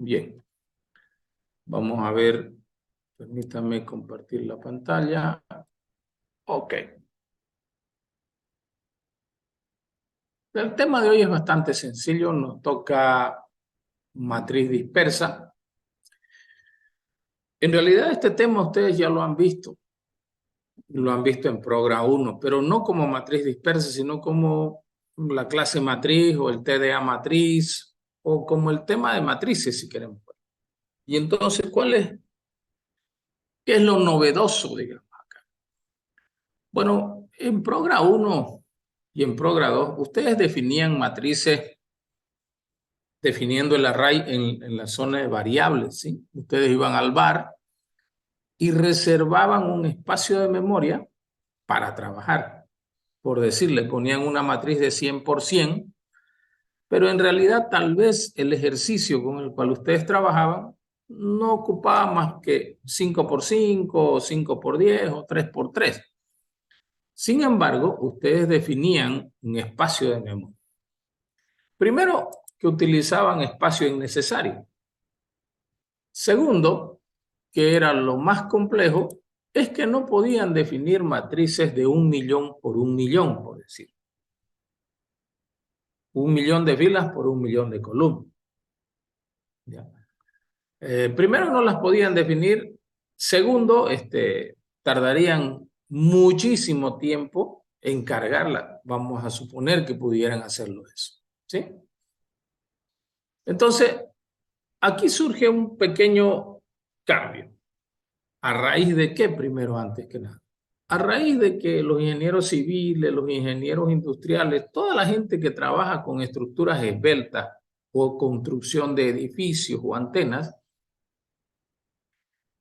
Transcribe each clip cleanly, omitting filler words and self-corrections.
Bien. Vamos a ver. Permítame compartir la pantalla. Ok. El tema de hoy es bastante sencillo. Nos toca matriz dispersa. En realidad este tema ustedes ya lo han visto. Lo han visto en Progra 1, pero no como matriz dispersa, sino como la clase matriz o el TDA matriz o como el tema de matrices, si queremos. Y entonces, ¿qué es lo novedoso, digamos, acá? Bueno, en Progra 1 y en Progra 2, ustedes definían matrices definiendo el array en la zona de variables, ¿sí? Ustedes iban al var y reservaban un espacio de memoria para trabajar. Por decirle, ponían una matriz de 100%, pero en realidad tal vez el ejercicio con el cual ustedes trabajaban no ocupaba más que 5x5, o 5x10 o 3x3. Sin embargo, ustedes definían un espacio de memoria. Primero, que utilizaban espacio innecesario. Segundo, que era lo más complejo, es que no podían definir matrices de 1.000.000 por 1.000.000, por decir. 1.000.000 de filas por 1.000.000 de columnas. Primero, no las podían definir. Segundo, tardarían muchísimo tiempo en cargarla. Vamos a suponer que pudieran hacerlo eso, ¿sí? Entonces, aquí surge un pequeño cambio. ¿A raíz de qué, primero, antes que nada? A raíz de que los ingenieros civiles, los ingenieros industriales, toda la gente que trabaja con estructuras esbeltas o construcción de edificios o antenas,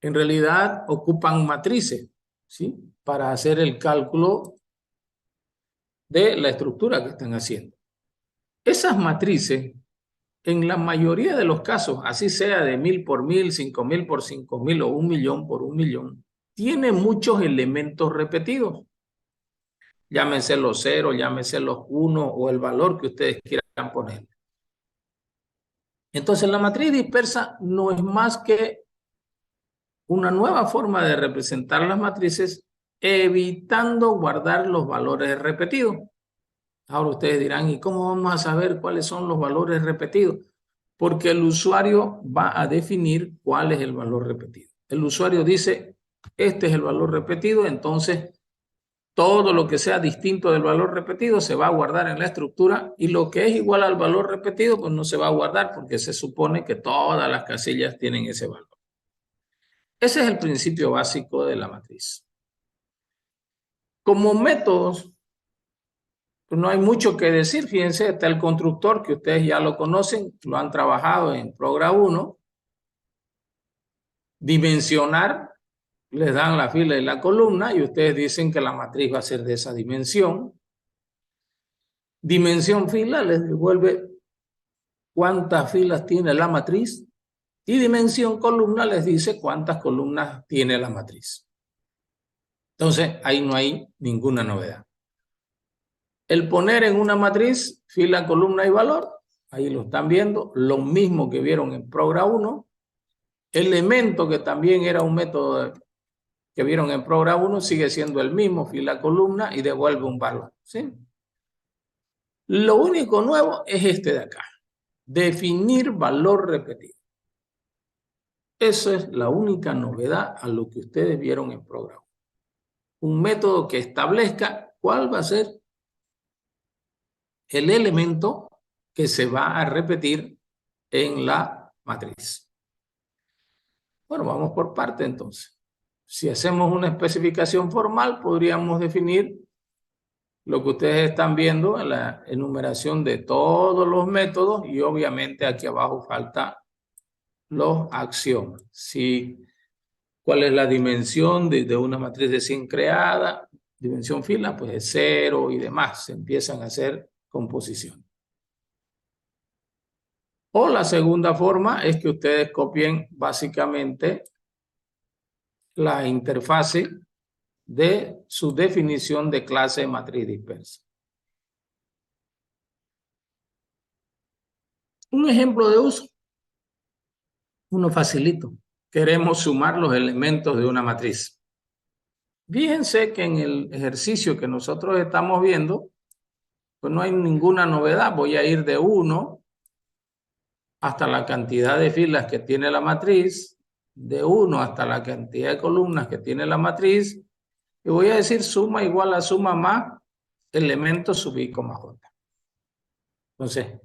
en realidad ocupan matrices, ¿sí? Para hacer el cálculo de la estructura que están haciendo. Esas matrices, en la mayoría de los casos, así sea de 1.000 por 1.000, 5.000 por 5.000 o 1.000.000 por 1.000.000, tiene muchos elementos repetidos. Llámense los ceros, llámense los unos o el valor que ustedes quieran poner. Entonces, la matriz dispersa no es más que una nueva forma de representar las matrices, evitando guardar los valores repetidos. Ahora ustedes dirán, ¿y cómo vamos a saber cuáles son los valores repetidos? Porque el usuario va a definir cuál es el valor repetido. El usuario dice, este es el valor repetido, entonces todo lo que sea distinto del valor repetido se va a guardar en la estructura y lo que es igual al valor repetido, pues no se va a guardar porque se supone que todas las casillas tienen ese valor. Ese es el principio básico de la matriz. Como métodos, pues no hay mucho que decir. Fíjense, está el constructor, que ustedes ya lo conocen, lo han trabajado en Progra 1. Dimensionar, les dan la fila y la columna y ustedes dicen que la matriz va a ser de esa dimensión. Dimensión fila les devuelve cuántas filas tiene la matriz y dimensión columna les dice cuántas columnas tiene la matriz. Entonces, ahí no hay ninguna novedad. El poner en una matriz fila, columna y valor, ahí lo están viendo, lo mismo que vieron en Progra 1. Elemento, que también era un método que vieron en Progra 1, sigue siendo el mismo, fila, columna y devuelve un valor, ¿sí? Lo único nuevo es este de acá, definir valor repetido. Esa es la única novedad a lo que ustedes vieron en Progra 1. Un método que establezca cuál va a ser el elemento que se va a repetir en la matriz. Bueno, vamos por parte entonces. Si hacemos una especificación formal, podríamos definir lo que ustedes están viendo en la enumeración de todos los métodos y obviamente aquí abajo falta los axiomas. Si, ¿cuál es la dimensión de una matriz de 100 creada? Dimensión fila, pues es 0 y demás. Se empiezan a hacer composiciones. O la segunda forma es que ustedes copien básicamente la interfase de su definición de clase matriz dispersa. Un ejemplo de uso. Uno facilito. Queremos sumar los elementos de una matriz. Fíjense que en el ejercicio que nosotros estamos viendo, pues no hay ninguna novedad. Voy a ir de 1 hasta la cantidad de filas que tiene la matriz, de 1 hasta la cantidad de columnas que tiene la matriz, y voy a decir suma igual a suma más elementos sub i, j. Entonces,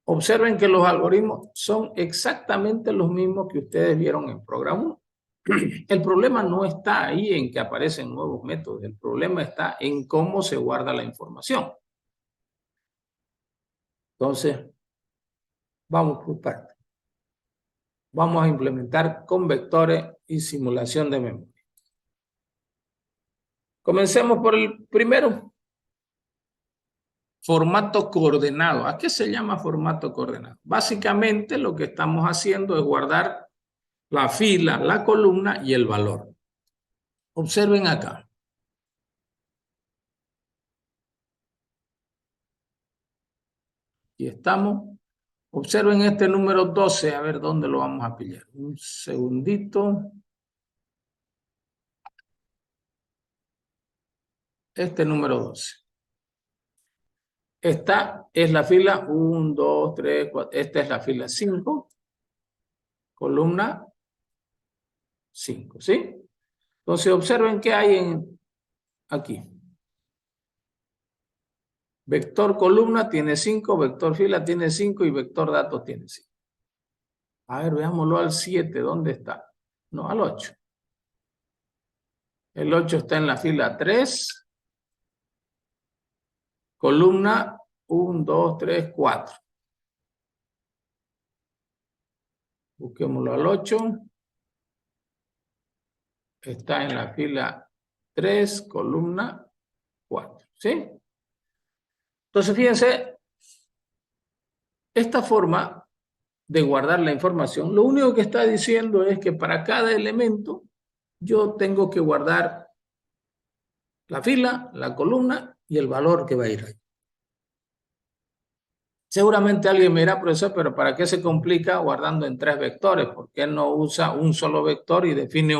observen que los algoritmos son exactamente los mismos que ustedes vieron en programa 1. El problema no está ahí en que aparecen nuevos métodos, el problema está en cómo se guarda la información. Entonces, vamos por partes. Vamos a implementar con vectores y simulación de memoria. Comencemos por el primero. Formato coordenado. ¿A qué se llama formato coordenado? Básicamente lo que estamos haciendo es guardar la fila, la columna y el valor. Observen acá. Aquí estamos. Observen este número 12, a ver dónde lo vamos a pillar. Un segundito. Este número 12. Esta es la fila 1, 2, 3, 4. Esta es la fila 5. Columna 5, ¿sí? Entonces observen qué hay aquí. Vector columna tiene 5, vector fila tiene 5 y vector datos tiene 5. A ver, veámoslo al 7. ¿Dónde está? No, al 8. El 8 está en la fila 3. Columna 1, 2, 3, 4. Busquémoslo al 8. Está en la fila 3, columna 4. ¿Sí? Entonces, fíjense, esta forma de guardar la información, lo único que está diciendo es que para cada elemento yo tengo que guardar la fila, la columna y el valor que va a ir ahí. Seguramente alguien me dirá, profesor, pero ¿para qué se complica guardando en 3 vectores? ¿Por qué no usa un solo vector y define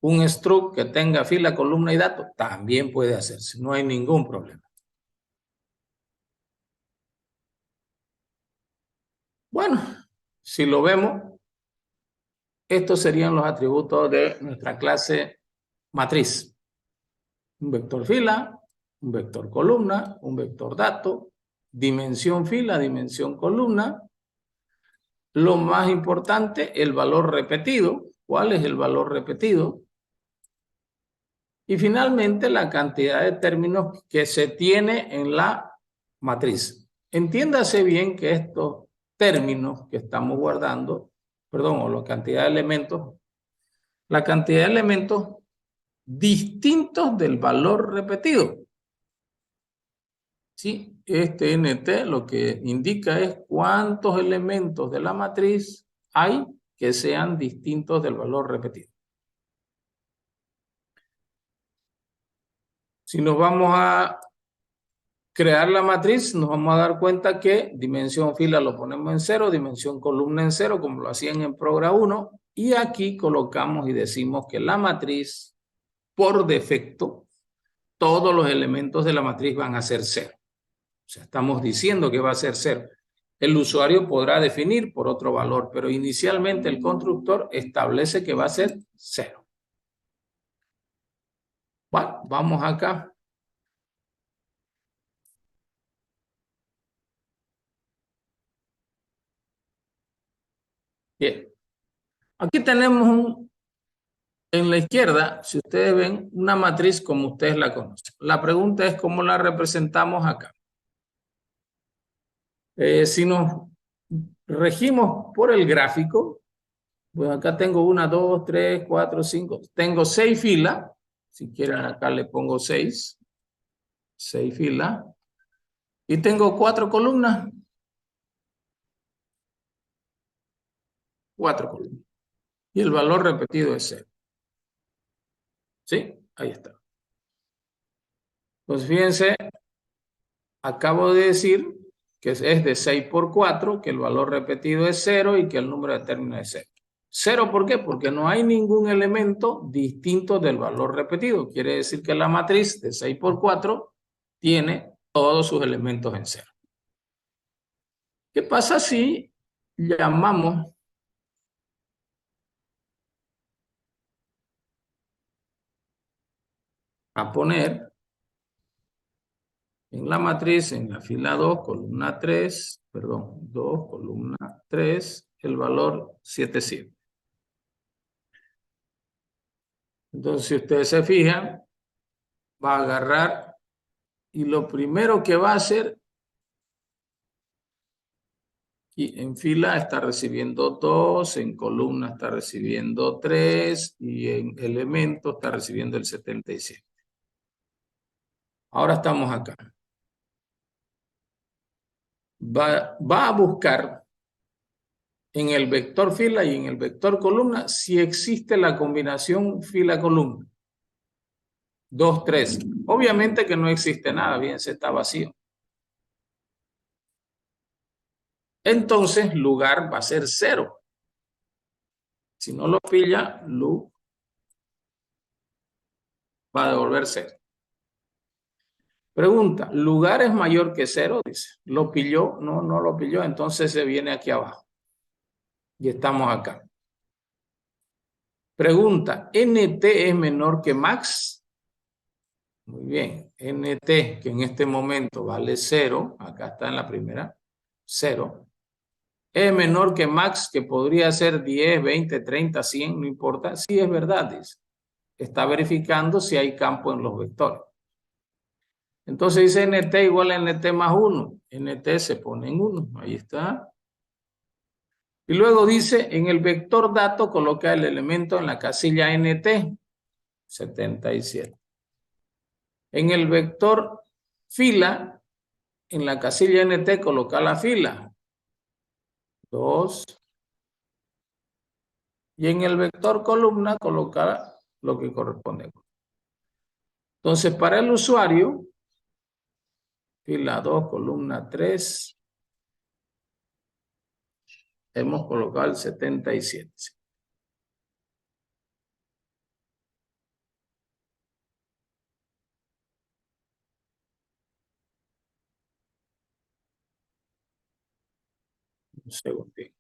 un struct que tenga fila, columna y datos? También puede hacerse, no hay ningún problema. Bueno, si lo vemos, estos serían los atributos de nuestra clase matriz. Un vector fila, un vector columna, un vector dato, dimensión fila, dimensión columna. Lo más importante, el valor repetido. ¿Cuál es el valor repetido? Y finalmente, la cantidad de términos que se tiene en la matriz. Entiéndase bien que estos términos que estamos guardando, perdón, o la cantidad de elementos distintos del valor repetido. ¿Sí? Este NT lo que indica es cuántos elementos de la matriz hay que sean distintos del valor repetido. Si nos vamos a crear la matriz, nos vamos a dar cuenta que dimensión fila lo ponemos en 0, dimensión columna en 0, como lo hacían en programa 1, y aquí colocamos y decimos que la matriz, por defecto, todos los elementos de la matriz van a ser 0. O sea, estamos diciendo que va a ser 0. El usuario podrá definir por otro valor, pero inicialmente el constructor establece que va a ser 0. Bueno, vamos acá. Bien. Aquí tenemos en la izquierda, si ustedes ven, una matriz como ustedes la conocen. La pregunta es cómo la representamos acá. Si nos regimos por el gráfico, pues acá tengo 1, 2, 3, 4, 5. Tengo 6 filas. Si quieren acá le pongo 6. 6 filas. Y tengo 4 columnas. 4 columnas. Y el valor repetido es 0. ¿Sí? Ahí está. Pues fíjense, acabo de decir que es de 6 por 4, que el valor repetido es 0 y que el número de términos es 0. 0, ¿por qué? Porque no hay ningún elemento distinto del valor repetido. Quiere decir que la matriz de 6 por 4 tiene todos sus elementos en 0. ¿Qué pasa si llamamos a poner en la matriz, en la fila 2, columna 3, perdón, 2, columna 3, el valor 7, 7? Entonces, si ustedes se fijan, va a agarrar y lo primero que va a hacer, y en fila está recibiendo 2, en columna está recibiendo 3 y en elemento está recibiendo el 77. Ahora estamos acá. Va a buscar en el vector fila y en el vector columna si existe la combinación fila-columna. 2, 3. Obviamente que no existe nada, bien, se está vacío. Entonces, lugar va a ser 0. Si no lo pilla, lu va a devolver 0. Pregunta, ¿lugar es mayor que 0? Dice. ¿Lo pilló? No, no lo pilló. Entonces se viene aquí abajo. Y estamos acá. Pregunta, ¿NT es menor que max? Muy bien. NT, que en este momento vale 0. Acá está en la primera. 0. Es menor que max, que podría ser 10, 20, 30, 100, no importa. Sí, es verdad, dice. Está verificando si hay campo en los vectores. Entonces dice NT igual a NT más 1. NT se pone en 1. Ahí está. Y luego dice, en el vector dato coloca el elemento en la casilla NT. 77. En el vector fila, en la casilla NT coloca la fila. 2. Y en el vector columna coloca lo que corresponde. Entonces, para el usuario, fila 2, columna 3, hemos colocado el 77. Un segundito.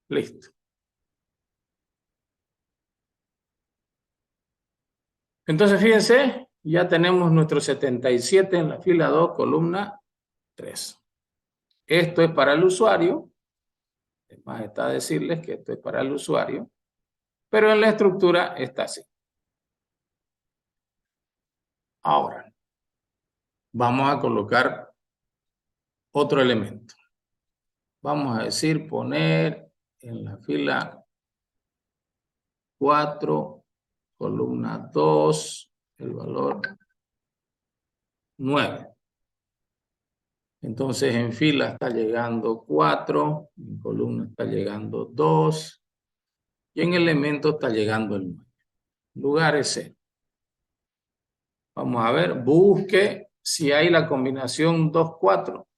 Listo. Entonces, fíjense, ya tenemos nuestro 77 en la fila 2, columna 3. Esto es para el usuario. Es más, está decirles que esto es para el usuario. Pero en la estructura está así. Ahora, vamos a colocar otro elemento. Vamos a decir poner en la fila 4, columna 2, el valor 9. Entonces en fila está llegando 4, en columna está llegando 2 y en elemento está llegando el 9. Lugar es 0. Vamos a ver, busque si hay la combinación 2, 4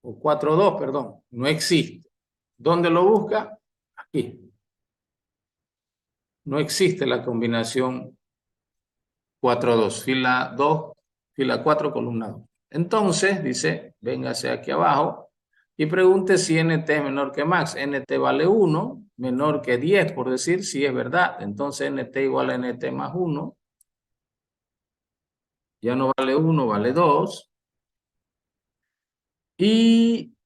o 4, 2, perdón. No existe. ¿Dónde lo busca? Aquí. No existe la combinación 4, 2. Fila 2, fila 4, columna 2. Entonces, dice, véngase aquí abajo y pregunte si NT es menor que max. NT vale 1, menor que 10, por decir, si es verdad. Entonces, NT igual a NT más 1. Ya no vale 1, vale 2. Y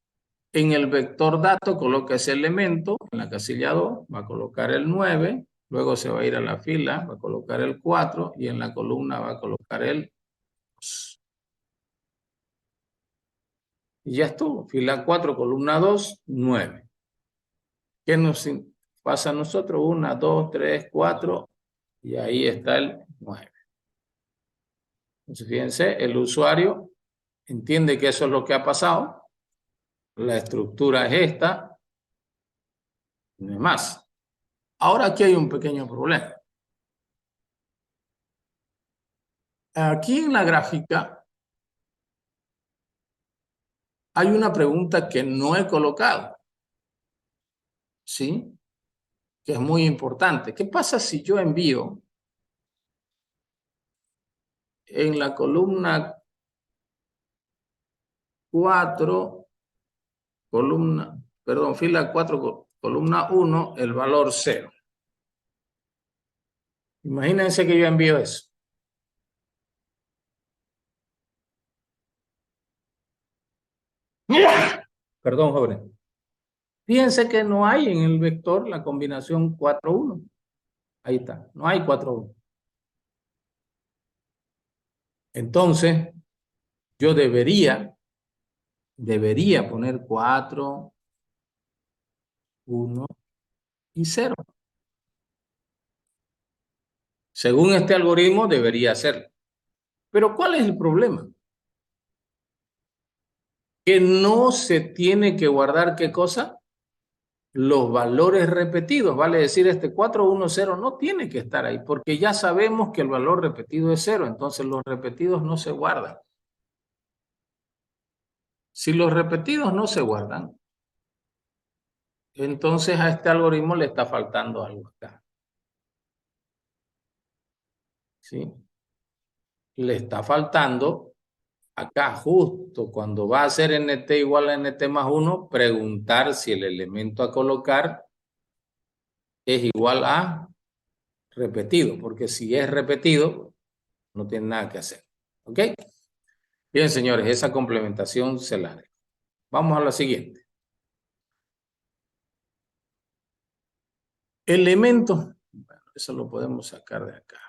en el vector dato coloca ese elemento, en la casilla 2, va a colocar el 9, luego se va a ir a la fila, va a colocar el 4 y en la columna va a colocar el 2. Y ya estuvo, fila 4, columna 2, 9. ¿Qué nos pasa a nosotros? 1, 2, 3, 4 y ahí está el 9. Entonces fíjense, el usuario entiende que eso es lo que ha pasado, la estructura es esta, no es más. Ahora aquí hay un pequeño problema. Aquí en la gráfica hay una pregunta que no he colocado, ¿sí? Que es muy importante. ¿Qué pasa si yo envío en la columna 4, fila 4, columna 1, el valor 0? Imagínense que yo envío eso. Perdón, joven. Fíjense que no hay en el vector la combinación 4, 1. Ahí está, no hay 4, 1. Entonces, yo debería poner 4, 1 y 0. Según este algoritmo, debería hacerlo. Pero ¿cuál es el problema? Que no se tiene que guardar, ¿qué cosa? Los valores repetidos, vale decir, este 410 no tiene que estar ahí, porque ya sabemos que el valor repetido es 0, entonces los repetidos no se guardan. Si los repetidos no se guardan, entonces a este algoritmo le está faltando algo acá. ¿Sí? Le está faltando acá, justo cuando va a ser nt igual a nt más 1, preguntar si el elemento a colocar es igual a repetido, porque si es repetido, no tiene nada que hacer. ¿Ok? Bien, señores, esa complementación se la dejo. Vamos a la siguiente. Elemento. Bueno, eso lo podemos sacar de acá.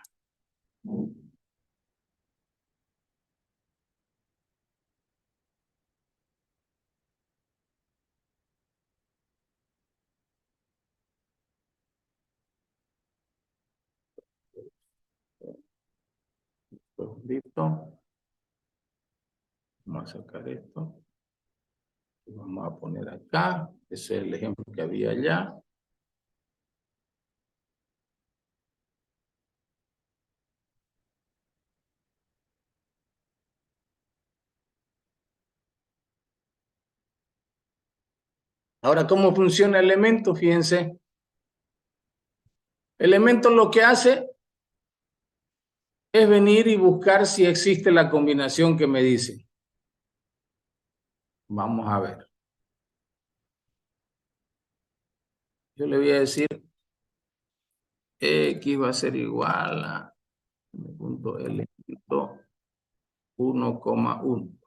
Listo. Vamos a sacar esto. Vamos a poner acá. Ese es el ejemplo que había allá. Ahora, ¿cómo funciona el elemento? Fíjense. El elemento lo que hace es venir y buscar si existe la combinación que me dice. Vamos a ver. Yo le voy a decir X va a ser igual a punto elemento 1,1.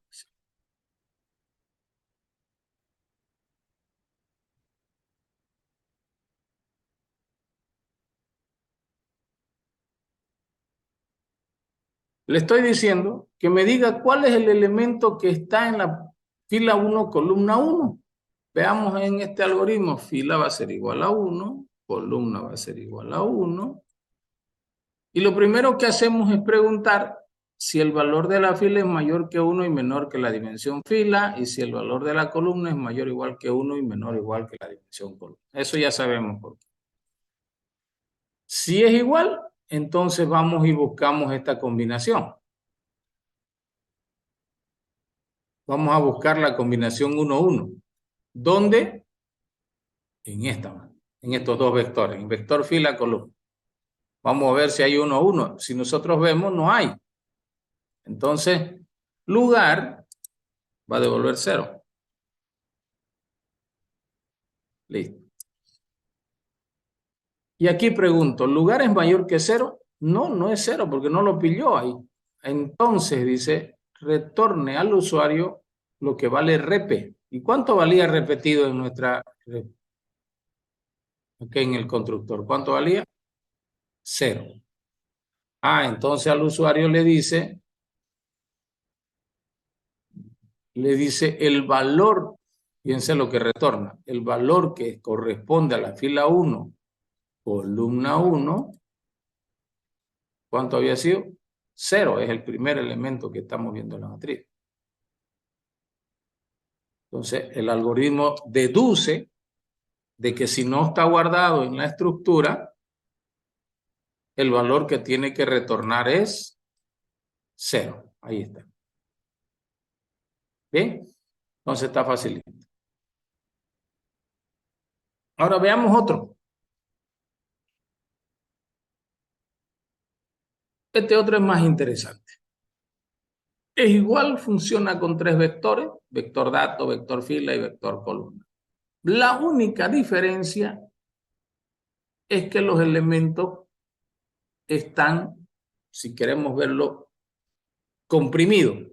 Le estoy diciendo que me diga cuál es el elemento que está en la fila 1, columna 1. Veamos en este algoritmo, fila va a ser igual a 1, columna va a ser igual a 1. Y lo primero que hacemos es preguntar si el valor de la fila es mayor que 1 y menor que la dimensión fila, y si el valor de la columna es mayor o igual que 1 y menor o igual que la dimensión columna. Eso ya sabemos por qué. Si es igual, entonces vamos y buscamos esta combinación. Vamos a buscar la combinación 1, 1. ¿Dónde? En estos dos vectores, en vector fila, columna. Vamos a ver si hay 1, 1. Si nosotros vemos, no hay. Entonces, lugar va a devolver 0. Listo. Y aquí pregunto, ¿lugar es mayor que 0? No, no es 0 porque no lo pilló ahí. Entonces dice, retorne al usuario lo que vale repe. ¿Y cuánto valía repetido en nuestra... aquí en el constructor? ¿Cuánto valía? 0. Ah, entonces al usuario le dice el valor, fíjense lo que retorna, el valor que corresponde a la fila 1, columna 1, ¿cuánto había sido? 0, es el primer elemento que estamos viendo en la matriz. Entonces, el algoritmo deduce de que si no está guardado en la estructura, el valor que tiene que retornar es 0. Ahí está. ¿Bien? Entonces está facilito. Ahora veamos otro. Este otro es más interesante. Es igual, funciona con 3 vectores, vector dato, vector fila y vector columna. La única diferencia es que los elementos están, si queremos verlo, comprimidos.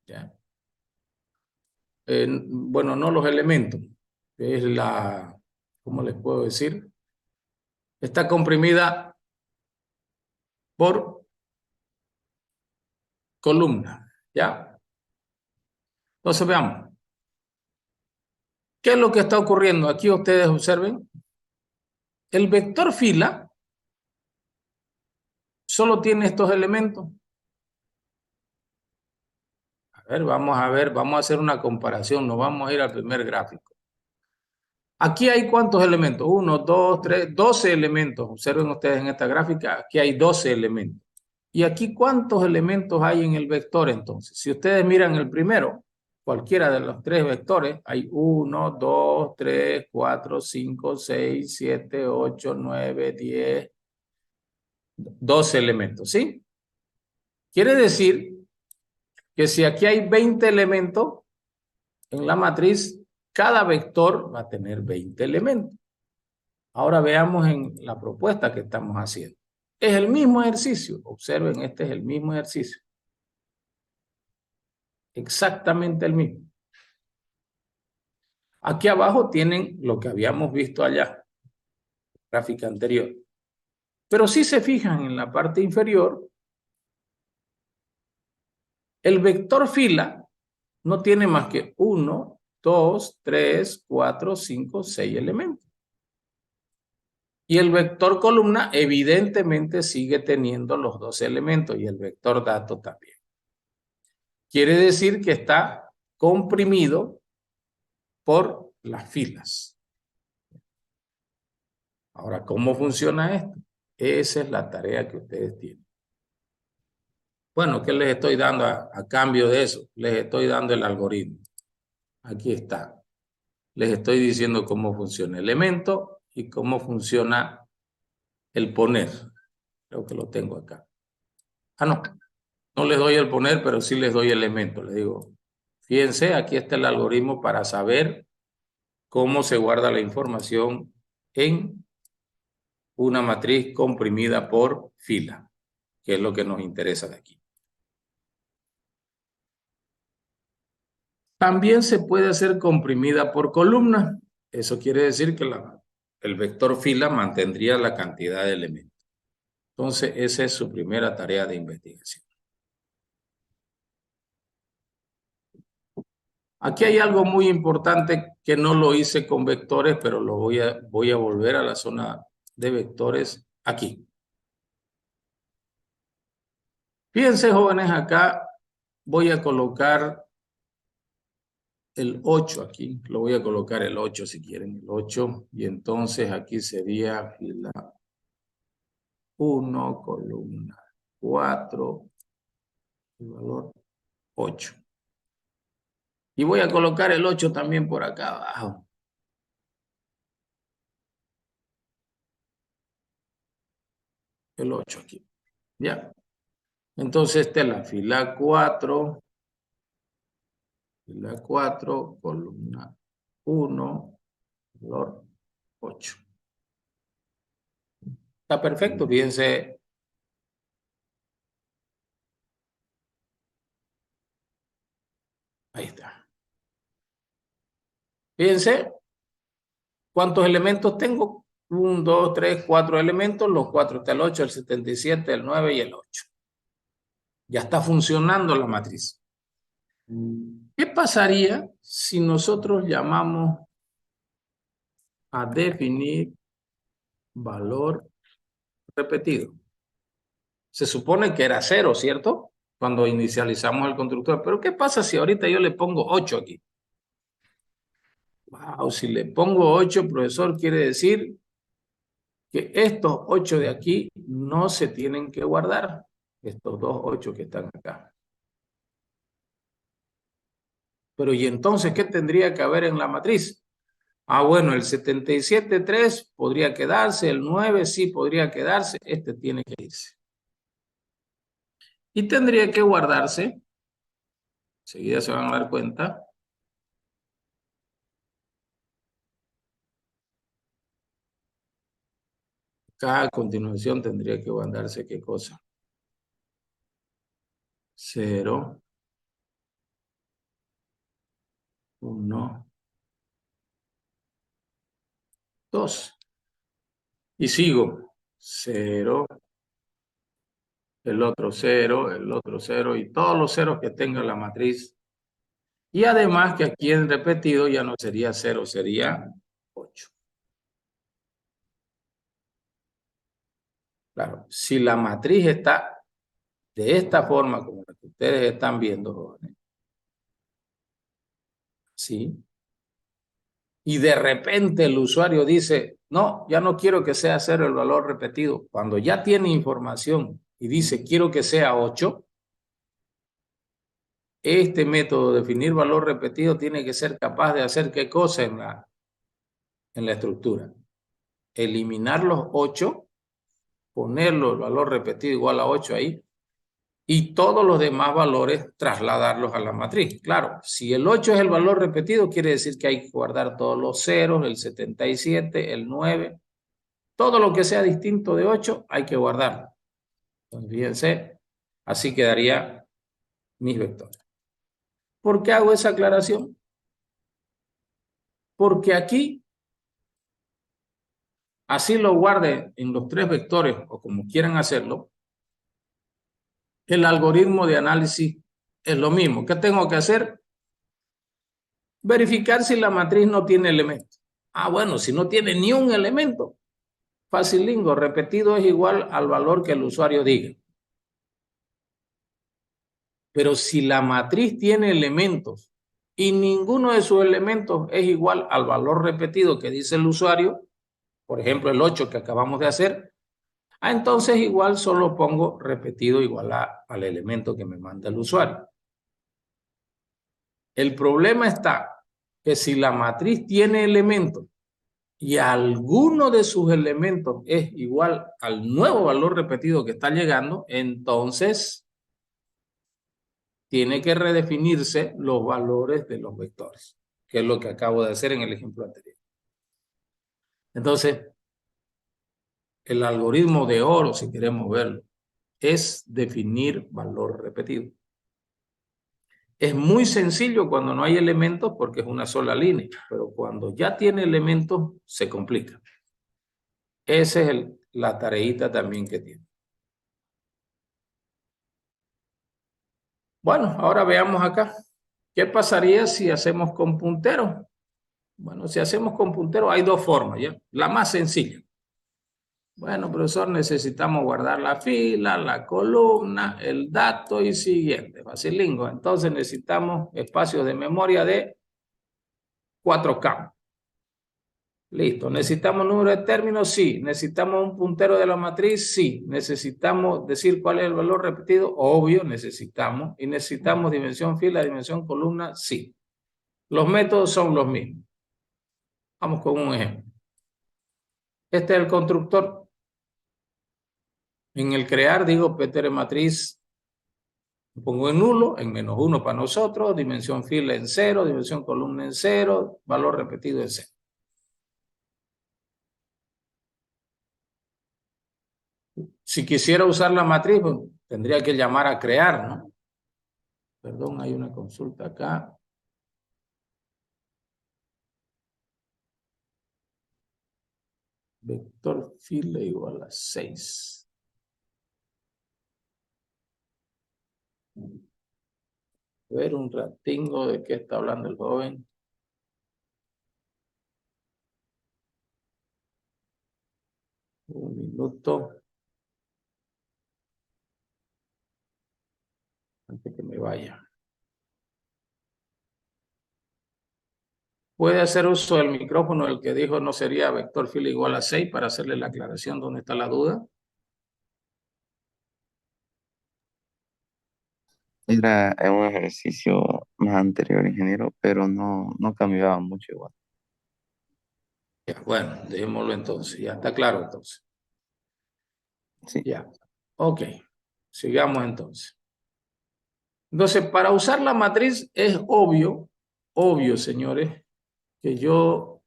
¿Ya? Bueno, no los elementos, es la, ¿cómo les puedo decir? Está comprimida por columna, ¿ya? Entonces veamos, ¿qué es lo que está ocurriendo? Aquí ustedes observen, el vector fila solo tiene estos elementos. A ver, vamos a hacer una comparación, nos vamos a ir al primer gráfico. Aquí hay ¿cuántos elementos? 1, 2, 3, 12 elementos. Observen ustedes en esta gráfica, aquí hay 12 elementos. ¿Y aquí cuántos elementos hay en el vector entonces? Si ustedes miran el primero, cualquiera de los 3 vectores, hay 1, 2, 3, 4, 5, 6, 7, 8, 9, 10, 12 elementos, ¿sí? Quiere decir que si aquí hay 20 elementos en la matriz, cada vector va a tener 20 elementos. Ahora veamos en la propuesta que estamos haciendo. Es el mismo ejercicio. Observen, este es el mismo ejercicio. Exactamente el mismo. Aquí abajo tienen lo que habíamos visto allá, gráfica anterior. Pero si se fijan en la parte inferior, el vector fila no tiene más que 1, 2, 3, 4, 5, 6 elementos. Y el vector columna evidentemente sigue teniendo los 12 elementos y el vector dato también. Quiere decir que está comprimido por las filas. Ahora, ¿cómo funciona esto? Esa es la tarea que ustedes tienen. Bueno, ¿qué les estoy dando a cambio de eso? Les estoy dando el algoritmo. Aquí está. Les estoy diciendo cómo funciona el elemento y cómo funciona el poner. Creo que lo tengo acá. Ah, no. No les doy el poner, pero sí les doy elemento. Les digo, fíjense, aquí está el algoritmo para saber cómo se guarda la información en una matriz comprimida por fila, que es lo que nos interesa de aquí. También se puede hacer comprimida por columna. Eso quiere decir que el vector fila mantendría la cantidad de elementos. Entonces, esa es su primera tarea de investigación. Aquí hay algo muy importante que no lo hice con vectores, pero lo voy a volver a la zona de vectores aquí. Fíjense, jóvenes, acá voy a colocar el 8 aquí. Lo voy a colocar el 8 si quieren, el 8. Y entonces aquí sería fila 1, columna 4, el valor 8. Y voy a colocar el 8 también por acá abajo. El 8 aquí. ¿Ya? Entonces esta es la fila 4, columna 1, valor 8. Está perfecto, fíjense. Ahí está. Fíjense cuántos elementos tengo. 1, 2, 3, 4 elementos. Los 4 está el 8, el 77, el 9 y el 8. Ya está funcionando la matriz. ¿Qué pasaría si nosotros llamamos a definir valor repetido? Se supone que era 0, ¿cierto? Cuando inicializamos el constructor. Pero ¿qué pasa si ahorita yo le pongo 8 aquí? Wow, si le pongo 8, profesor, quiere decir que estos 8 de aquí no se tienen que guardar. Estos dos 8 que están acá. Pero ¿y entonces qué tendría que haber en la matriz? Ah, bueno, el 77,3 podría quedarse, el 9 sí podría quedarse, este tiene que irse. Y tendría que guardarse, enseguida se van a dar cuenta, acá a continuación tendría que guardarse ¿qué cosa? 0, 1, 2. Y sigo. 0, el otro 0, el otro 0 y todos los ceros que tenga la matriz. Y además que aquí en repetido ya no sería 0, sería 8. Claro, si la matriz está de esta forma como la que ustedes están viendo, jóvenes, ¿sí? Y de repente el usuario dice, no, ya no quiero que sea 0 el valor repetido. Cuando ya tiene información y dice, quiero que sea 8, este método de definir valor repetido tiene que ser capaz de hacer qué cosa en la estructura. Eliminar los 8, ponerlo el valor repetido igual a 8 ahí, y todos los demás valores trasladarlos a la matriz. Claro, si el 8 es el valor repetido, quiere decir que hay que guardar todos los ceros, el 77, el 9, todo lo que sea distinto de 8 hay que guardarlo. Entonces, fíjense, así quedaría mis vectores. ¿Por qué hago esa aclaración? Porque aquí, así lo guarde en los 3 vectores o como quieran hacerlo, el algoritmo de análisis es lo mismo. ¿Qué tengo que hacer? Verificar si la matriz no tiene elementos. Ah, bueno, si no tiene ni un elemento, facilingo, repetido es igual al valor que el usuario diga. Pero si la matriz tiene elementos y ninguno de sus elementos es igual al valor repetido que dice el usuario, por ejemplo el 8 que acabamos de hacer, entonces igual solo pongo repetido igual al elemento que me manda el usuario. El problema está que si la matriz tiene elementos y alguno de sus elementos es igual al nuevo valor repetido que está llegando, entonces tiene que redefinirse los valores de los vectores, que es lo que acabo de hacer en el ejemplo anterior. Entonces, el algoritmo de oro, si queremos verlo, es definir valor repetido. Es muy sencillo cuando no hay elementos porque es una sola línea, pero cuando ya tiene elementos se complica. Esa es la tareita también que tiene. Bueno, ahora veamos acá. ¿Qué pasaría si hacemos con puntero? Bueno, si hacemos con puntero hay 2 formas, ¿ya? La más sencilla. Bueno, profesor, necesitamos guardar la fila, la columna, el dato y siguiente. Facilingo. Entonces necesitamos espacios de memoria de 4K. Listo. ¿Necesitamos número de términos? Sí. ¿Necesitamos un puntero de la matriz? Sí. ¿Necesitamos decir cuál es el valor repetido? Obvio, necesitamos. ¿Y necesitamos dimensión fila, dimensión columna? Sí. Los métodos son los mismos. Vamos con un ejemplo. Este es el constructor. En el crear digo Peter matriz, pongo en nulo, en -1 para nosotros, dimensión fila en 0, dimensión columna en 0, valor repetido en 0. Si quisiera usar la matriz, pues, tendría que llamar a crear, ¿no? Perdón, hay una consulta acá. Vector fila igual a 6. A ver un ratingo de qué está hablando el joven. Un minuto. Antes que me vaya. Puede hacer uso del micrófono, el que dijo no sería vector fila igual a 6 para hacerle la aclaración donde está la duda. Era un ejercicio la anterior, ingeniero, pero no cambiaba mucho igual. Ya, bueno, dejémoslo entonces. Ya está claro entonces. Sí, Ya. Ok. Sigamos entonces. Entonces, para usar la matriz es obvio, señores, que yo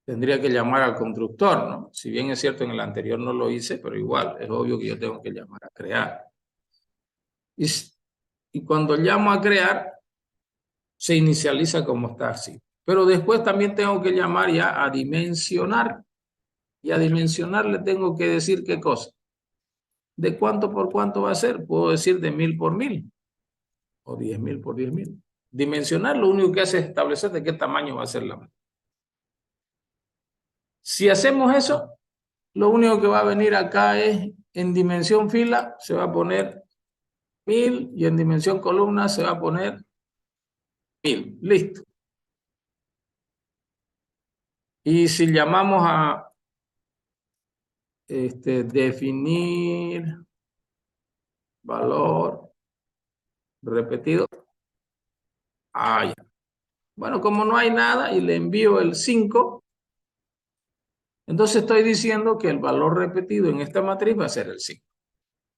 tendría que llamar al constructor, ¿no? Si bien es cierto, en el anterior no lo hice, pero igual, es obvio que yo tengo que llamar a crear. Y, y cuando llamo a crear, se inicializa como está así. Pero después también tengo que llamar ya a dimensionar. Y a dimensionar le tengo que decir qué cosa. ¿De cuánto por cuánto va a ser? Puedo decir de 1000 por 1000 o 10.000 por 10.000. Dimensionar lo único que hace es establecer de qué tamaño va a ser la matriz. Si hacemos eso, lo único que va a venir acá es en dimensión fila, se va a poner 1000 y en dimensión columna se va a poner 1000. Listo. Y si llamamos a definir valor repetido, ya. Bueno, como no hay nada y le envío el 5, entonces estoy diciendo que el valor repetido en esta matriz va a ser el 5.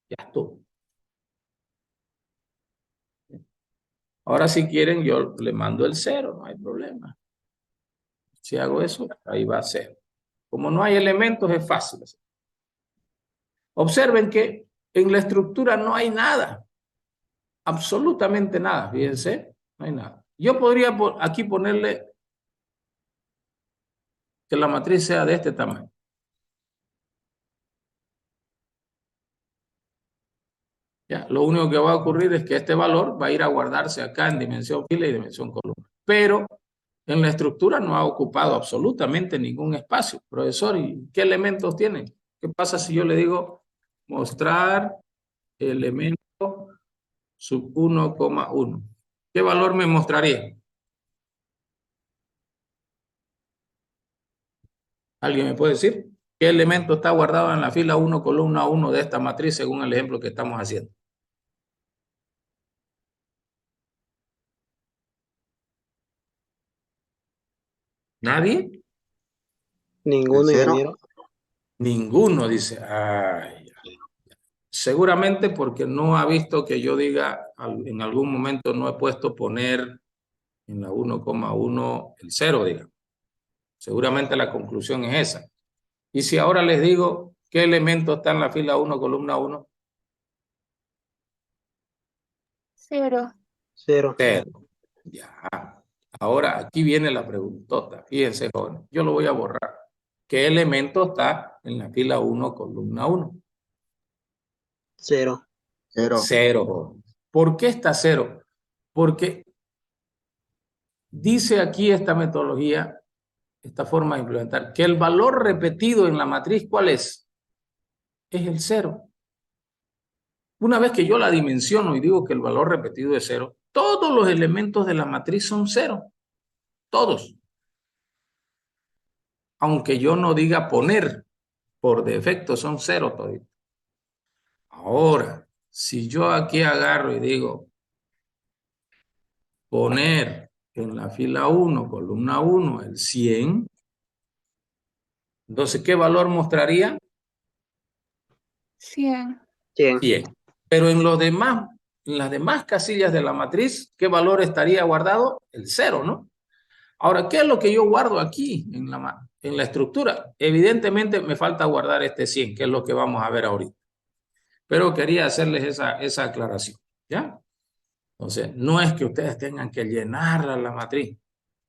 Ya estuvo. Ahora si quieren yo le mando el 0, no hay problema. Si hago eso, ahí va a ser. Como no hay elementos, es fácil. Observen que en la estructura no hay nada. Absolutamente nada. Fíjense, no hay nada. Yo podría aquí ponerle que la matriz sea de este tamaño. ¿Ya? Lo único que va a ocurrir es que este valor va a ir a guardarse acá en dimensión fila y dimensión columna. Pero en la estructura no ha ocupado absolutamente ningún espacio. Profesor, ¿y qué elementos tiene? ¿Qué pasa si yo le digo mostrar elemento sub 1,1? ¿Qué valor me mostraría? ¿Alguien me puede decir? ¿Qué elemento está guardado en la fila 1, columna 1 de esta matriz según el ejemplo que estamos haciendo? ¿Nadie? Ninguno, ¿0? ingeniero. Ninguno dice. Ay, seguramente porque no ha visto que yo diga en algún momento no he puesto poner en la 1,1 el 0, digamos. Seguramente la conclusión es esa. Y si ahora les digo qué elemento está en la fila 1, columna 1, 0. 0. 0. Ya. Ahora aquí viene la preguntota. Fíjense, jóvenes. Yo lo voy a borrar. ¿Qué elemento está en la fila 1, columna 1? 0. 0. 0, jóvenes. ¿Por qué está 0? Porque dice aquí esta metodología, esta forma de implementar, que el valor repetido en la matriz, ¿cuál es? Es el 0. Una vez que yo la dimensiono y digo que el valor repetido es 0, todos los elementos de la matriz son 0. Todos. Aunque yo no diga poner, por defecto son 0 todos. Ahora, si yo aquí agarro y digo poner en la fila 1, columna 1, el 100, entonces, ¿qué valor mostraría? 100. 100. 100. Pero en las demás casillas de la matriz, ¿qué valor estaría guardado? El 0, ¿no? Ahora, ¿qué es lo que yo guardo aquí en la estructura? Evidentemente me falta guardar este 100, que es lo que vamos a ver ahorita. Pero quería hacerles esa aclaración, ¿ya? Entonces, no es que ustedes tengan que llenar la matriz.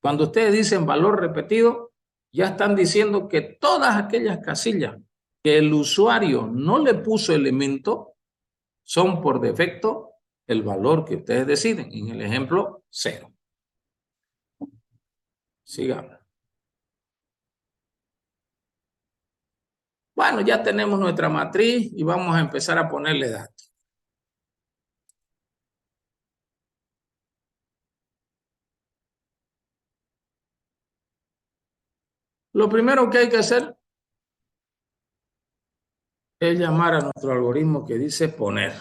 Cuando ustedes dicen valor repetido, ya están diciendo que todas aquellas casillas que el usuario no le puso elemento son por defecto el valor que ustedes deciden. En el ejemplo, 0. Sigamos. Bueno, ya tenemos nuestra matriz y vamos a empezar a ponerle datos. Lo primero que hay que hacer es llamar a nuestro algoritmo que dice poner.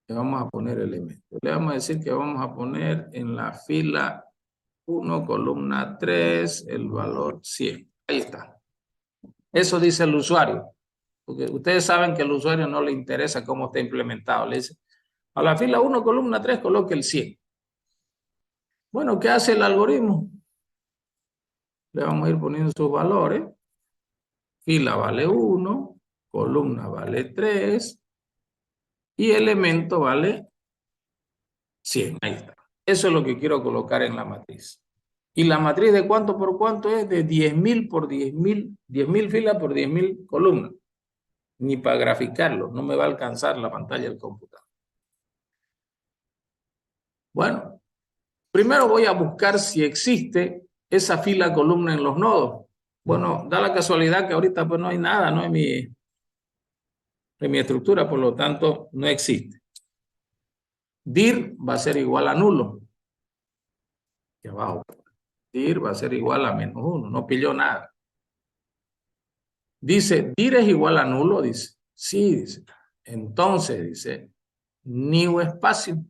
Le vamos a poner elementos. Le vamos a decir que vamos a poner en la fila 1, columna 3, el valor 100. Ahí está. Eso dice el usuario. Porque ustedes saben que al usuario no le interesa cómo está implementado. Le dice, a la fila 1, columna 3, coloque el 100. Bueno, ¿qué hace el algoritmo? Le vamos a ir poniendo sus valores. Fila vale 1, columna vale 3 y elemento vale 100. Ahí está. Eso es lo que quiero colocar en la matriz. ¿Y la matriz de cuánto por cuánto es? De 10.000 por 10.000, 10.000 filas por 10.000 columnas. Ni para graficarlo, no me va a alcanzar la pantalla del computador. Bueno, primero voy a buscar si existe esa fila columna en los nodos. Bueno, da la casualidad que ahorita pues no hay nada, no hay mi estructura, por lo tanto no existe. dir va a ser igual a nulo. Aquí abajo. Dir va a ser igual a -1. No pilló nada. Dice, dir es igual a nulo, dice. Sí, dice. Entonces, dice, new espacio.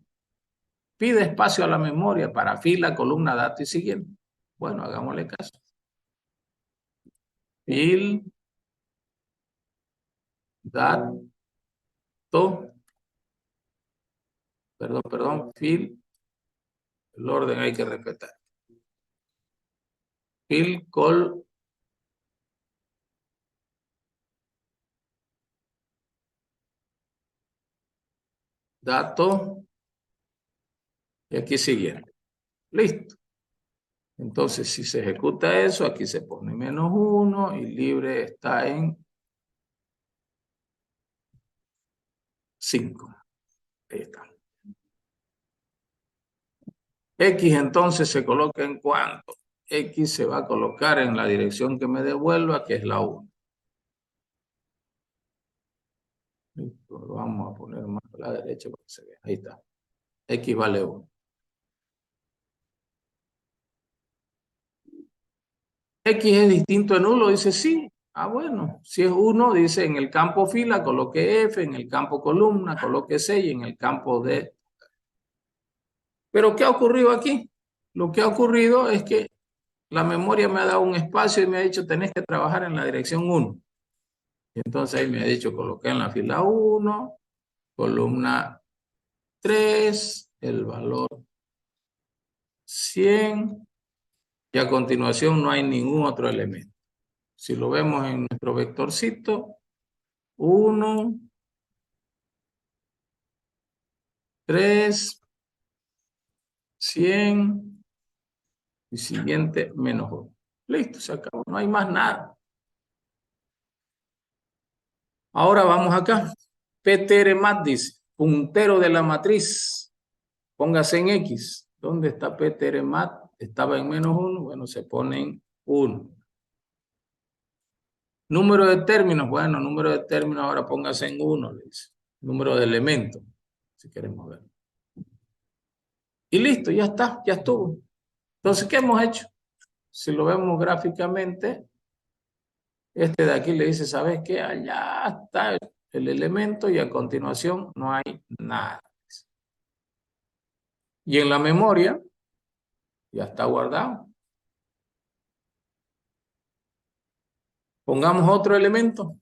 Pide espacio a la memoria para fila, columna, dato y siguiente. Bueno, hagámosle caso. Fil, dato, fil, el orden hay que respetar. Fil, col, dato, y aquí siguiente. Listo. Entonces, si se ejecuta eso, aquí se pone -1 y libre está en 5. Ahí está. X entonces se coloca en cuánto. X se va a colocar en la dirección que me devuelva, que es la 1. Listo, lo vamos a poner más a la derecha para que se vea. Ahí está. X vale 1. X es distinto de nulo, dice sí. Ah, bueno, si es 1, dice en el campo fila coloque F, en el campo columna coloque 6 y en el campo D. Pero ¿qué ha ocurrido aquí? Lo que ha ocurrido es que la memoria me ha dado un espacio y me ha dicho tenés que trabajar en la dirección 1. Y entonces ahí me ha dicho coloqué en la fila 1, columna 3, el valor 100 y a continuación no hay ningún otro elemento. Si lo vemos en nuestro vectorcito, 1, 3, 100 y siguiente -1. Listo, se acabó, no hay más nada. Ahora vamos acá. PTRMAT dice, puntero de la matriz, póngase en X. ¿Dónde está PTRMAT? Estaba en -1, bueno, se pone en 1. Número de términos, bueno, número de términos ahora póngase en 1, le dice. Número de elementos, si queremos ver. Y listo, ya está, ya estuvo. Entonces, ¿qué hemos hecho? Si lo vemos gráficamente, este de aquí le dice, ¿sabes qué? Allá está el elemento y a continuación no hay nada. Y en la memoria ya está guardado. Pongamos otro elemento.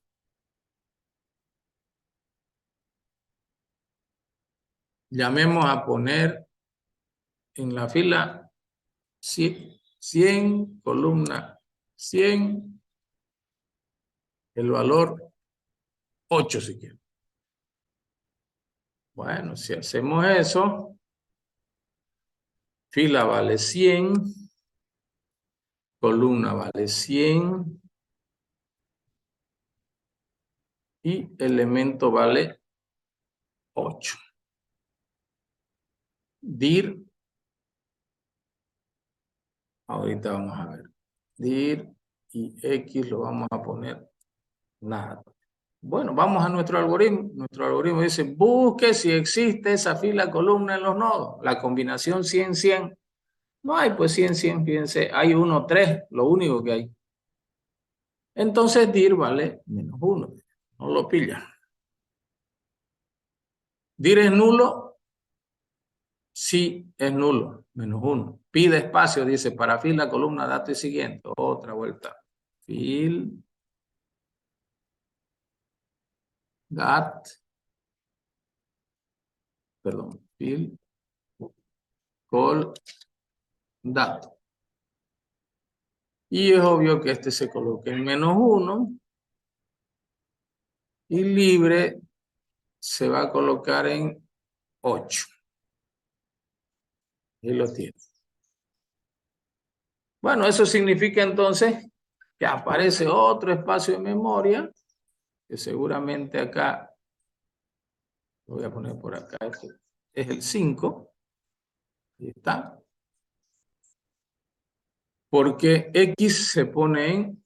Llamemos a poner en la fila 100, columna 100, el valor 8 si quieren. Bueno, si hacemos eso, fila vale 100, columna vale 100 y elemento vale 8. Dir, ahorita vamos a ver, dir y X lo vamos a poner nada. Bueno, vamos a nuestro algoritmo. Nuestro algoritmo dice, busque si existe esa fila columna en los nodos. La combinación 100, 100. No hay, pues 100, 100, fíjense. Hay 1, 3, lo único que hay. Entonces dir vale -1. No lo pilla. ¿Dir es nulo? Sí, es nulo. -1. Pide espacio, dice, para fila, columna, dato y siguiente. Otra vuelta. Fil. Dat. Perdón. Fil. Col. Dato. Y es obvio que este se coloque en -1. Y libre se va a colocar en 8. Y lo tiene. Bueno, eso significa entonces que aparece otro espacio de memoria, que seguramente acá, lo voy a poner por acá, este es el 5. Ahí está. Porque X se pone en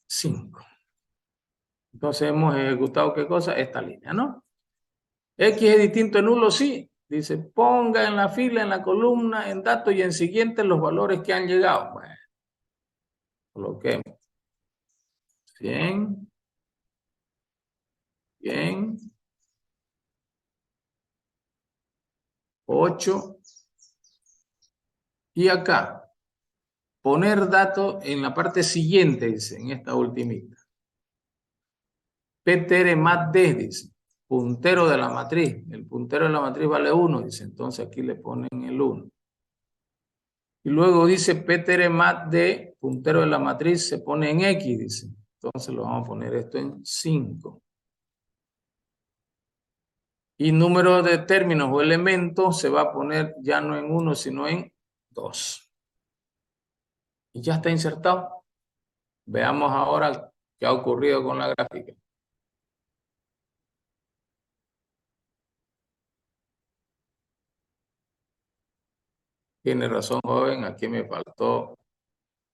5. Entonces hemos ejecutado ¿qué cosa? Esta línea, ¿no? X es distinto de nulo, sí. Dice, ponga en la fila, en la columna, en datos y en siguiente los valores que han llegado. Bueno, coloquemos. 100. Bien. 8. Y acá, poner datos en la parte siguiente, dice, en esta ultimita. PTR más D, dice. Puntero de la matriz. El puntero de la matriz vale 1, dice. Entonces aquí le ponen el 1. Y luego dice PTR más D, puntero de la matriz, se pone en X, dice. Entonces lo vamos a poner esto en 5. Y número de términos o elementos se va a poner ya no en 1, sino en 2. Y ya está insertado. Veamos ahora qué ha ocurrido con la gráfica. Tiene razón, joven. Aquí me faltó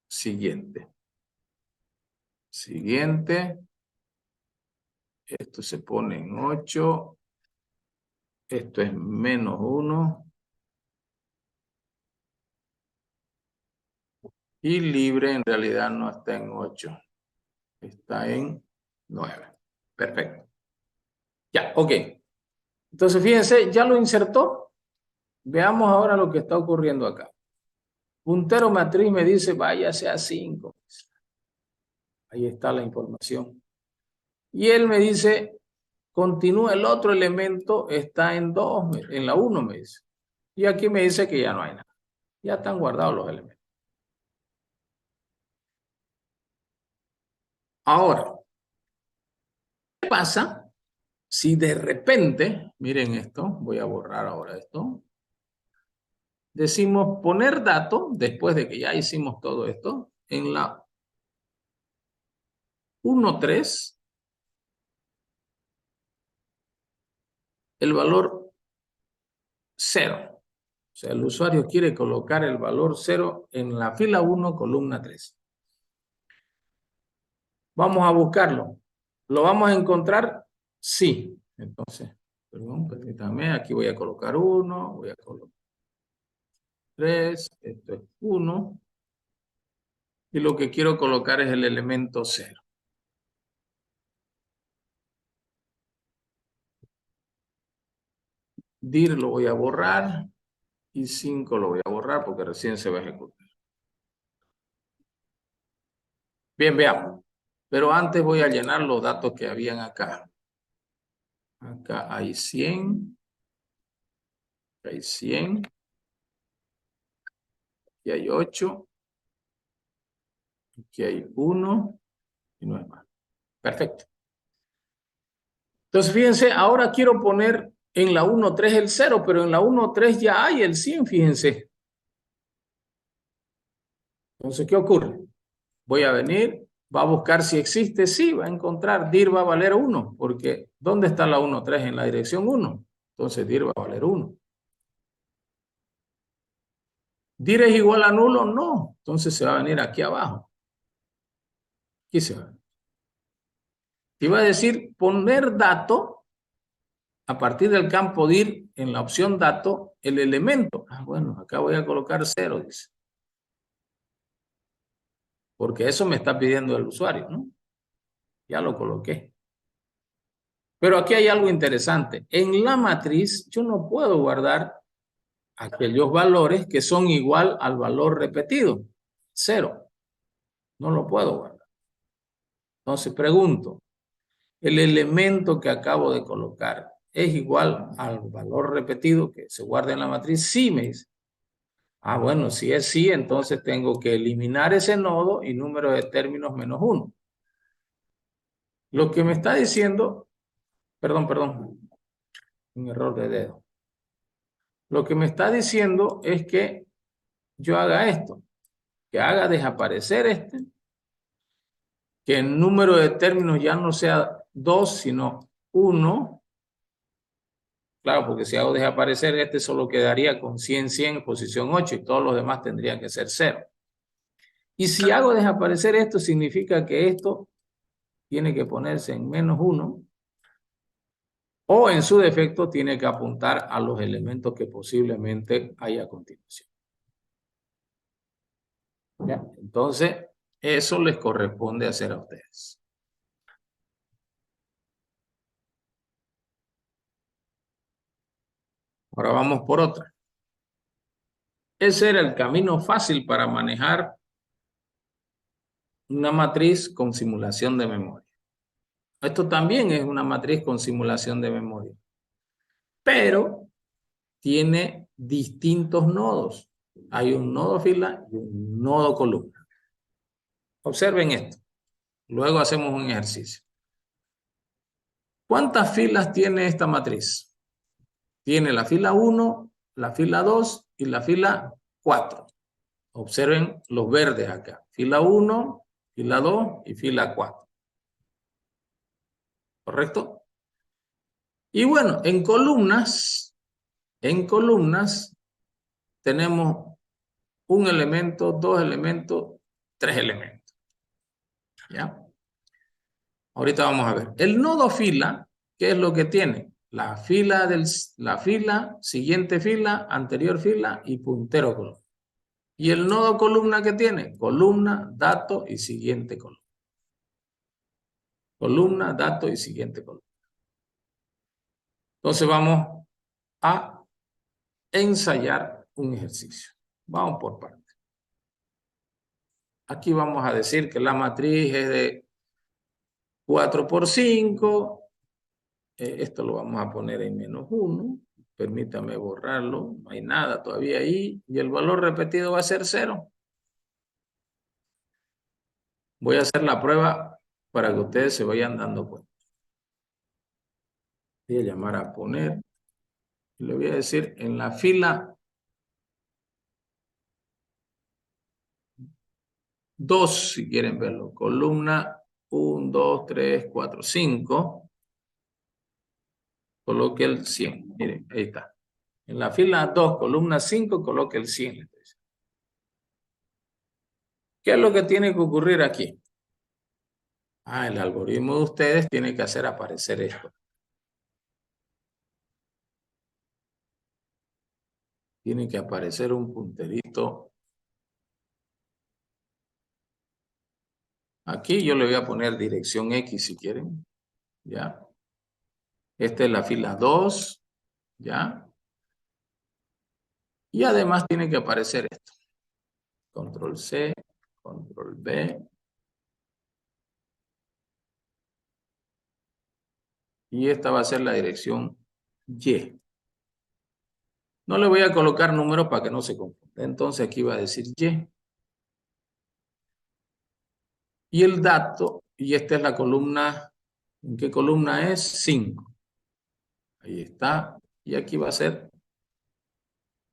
siguiente. Siguiente. Esto se pone en 8. Esto es -1. Y libre en realidad no está en 8. Está en 9. Perfecto. Ya, ok. Entonces, fíjense, ya lo insertó. Veamos ahora lo que está ocurriendo acá. Puntero matriz me dice, váyase a 5. Ahí está la información. Y él me dice, continúa el otro elemento, está en 2, en la 1 me dice. Y aquí me dice que ya no hay nada. Ya están guardados los elementos. Ahora, ¿qué pasa si de repente, miren esto, voy a borrar ahora esto, decimos poner dato, después de que ya hicimos todo esto, en la 1.3, el valor 0. O sea, el usuario quiere colocar el valor 0 en la fila 1, columna 3. Vamos a buscarlo. ¿Lo vamos a encontrar? Sí. Entonces, perdón, permítanme, aquí voy a colocar 1, voy a colocar 3, esto es 1. Y lo que quiero colocar es el elemento 0. Dir lo voy a borrar y 5 lo voy a borrar porque recién se va a ejecutar. Bien, veamos. Pero antes voy a llenar los datos que habían acá. Acá hay 100. Hay 100. Aquí hay 8. Aquí hay 1. Y no es más. Perfecto. Entonces, fíjense, ahora quiero poner en la 1.3 el 0, pero en la 1.3 ya hay el 100, fíjense. Entonces, ¿qué ocurre? Voy a venir, va a buscar si existe, sí, va a encontrar, dir va a valer 1, porque ¿dónde está la 1.3? En la dirección 1. Entonces, dir va a valer 1. ¿Dir es igual a nulo? No. Entonces se va a venir aquí abajo. Aquí se va. Y va a decir poner dato a partir del campo dir en la opción dato el elemento. Ah, bueno, acá voy a colocar 0, dice. Porque eso me está pidiendo el usuario, ¿no? Ya lo coloqué. Pero aquí hay algo interesante. En la matriz yo no puedo guardar aquellos valores que son igual al valor repetido. 0. No lo puedo guardar. Entonces pregunto, ¿el elemento que acabo de colocar es igual al valor repetido que se guarda en la matriz? Sí, me dice. Ah, bueno, si es sí, entonces tengo que eliminar ese nodo y número de términos menos 1. Lo que me está diciendo, perdón, un error de dedo. Lo que me está diciendo es que yo haga esto, que haga desaparecer este, que el número de términos ya no sea 2, sino 1. Claro, porque si hago desaparecer este solo quedaría con 100, 100 en posición 8 y todos los demás tendrían que ser 0. Y si hago desaparecer esto, significa que esto tiene que ponerse en menos 1 o en su defecto tiene que apuntar a los elementos que posiblemente hay a continuación. ¿Ya? Entonces, eso les corresponde hacer a ustedes. Ahora vamos por otra. Ese era el camino fácil para manejar una matriz con simulación de memoria. Esto también es una matriz con simulación de memoria, pero tiene distintos nodos. Hay un nodo fila y un nodo columna. Observen esto. Luego hacemos un ejercicio. ¿Cuántas filas tiene esta matriz? Tiene la fila 1, la fila 2 y la fila 4. Observen los verdes acá. Fila 1, fila 2 y fila 4. ¿Correcto? Y bueno, en columnas tenemos un elemento, 2 elementos, 3 elementos. ¿Ya? Ahorita vamos a ver. El nodo fila, ¿qué es lo que tiene? La fila, siguiente fila, anterior fila y puntero columna. ¿Y el nodo columna qué tiene? Columna, dato y siguiente columna. Columna, dato y siguiente columna. Entonces vamos a ensayar un ejercicio. Vamos por partes. Aquí vamos a decir que la matriz es de 4 por 5. Esto lo vamos a poner en menos 1. Permítame borrarlo. No hay nada todavía ahí. Y el valor repetido va a ser 0. Voy a hacer la prueba para que ustedes se vayan dando cuenta. Voy a llamar a poner. Y le voy a decir en la fila 2, si quieren verlo. Columna 1, 2, 3, 4, 5. Coloque el 100. Miren, ahí está. En la fila 2, columna 5, coloque el 100. ¿Qué es lo que tiene que ocurrir aquí? El algoritmo de ustedes tiene que hacer aparecer esto. Tiene que aparecer un punterito. Aquí yo le voy a poner dirección X si quieren. ¿Ya? Esta es la fila 2. ¿Ya? Y además tiene que aparecer esto. Control C, Control V. Y esta va a ser la dirección Y. No le voy a colocar números para que no se confunda. Entonces aquí va a decir Y. Y el dato, y esta es la columna, ¿en qué columna es? 5. Ahí está. Y aquí va a ser,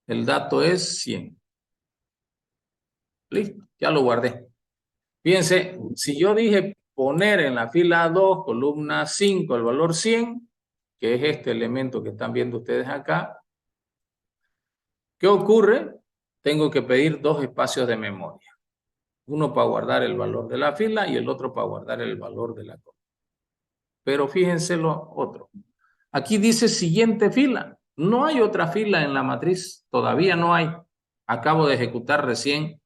el dato es 100. Listo, ya lo guardé. Fíjense, si yo dije poner en la fila 2, columna 5, el valor 100, que es este elemento que están viendo ustedes acá, ¿qué ocurre? Tengo que pedir 2 espacios de memoria. Uno para guardar el valor de la fila y el otro para guardar el valor de la columna. Pero fíjense lo otro. Aquí dice siguiente fila. No hay otra fila en la matriz. Todavía no hay. Acabo de ejecutar recién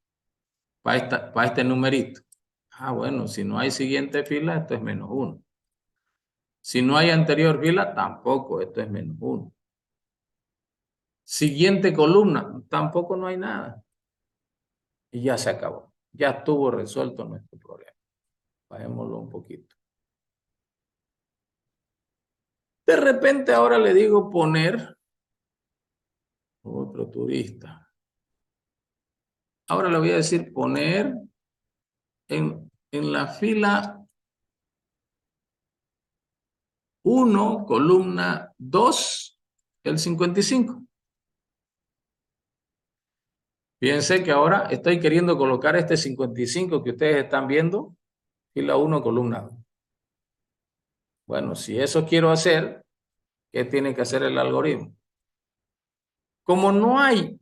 para este numerito. Bueno, si no hay siguiente fila, esto es menos 1. Si no hay anterior fila, tampoco. Esto es menos 1. Siguiente columna, tampoco no hay nada. Y ya se acabó. Ya estuvo resuelto nuestro problema. Bajémoslo un poquito. De repente ahora le digo poner otro turista. Ahora le voy a decir poner en la fila 1, columna 2, el 55. Fíjense que ahora estoy queriendo colocar este 55 que ustedes están viendo, fila 1, columna 2. Bueno, si eso quiero hacer, ¿qué tiene que hacer el algoritmo? Como no hay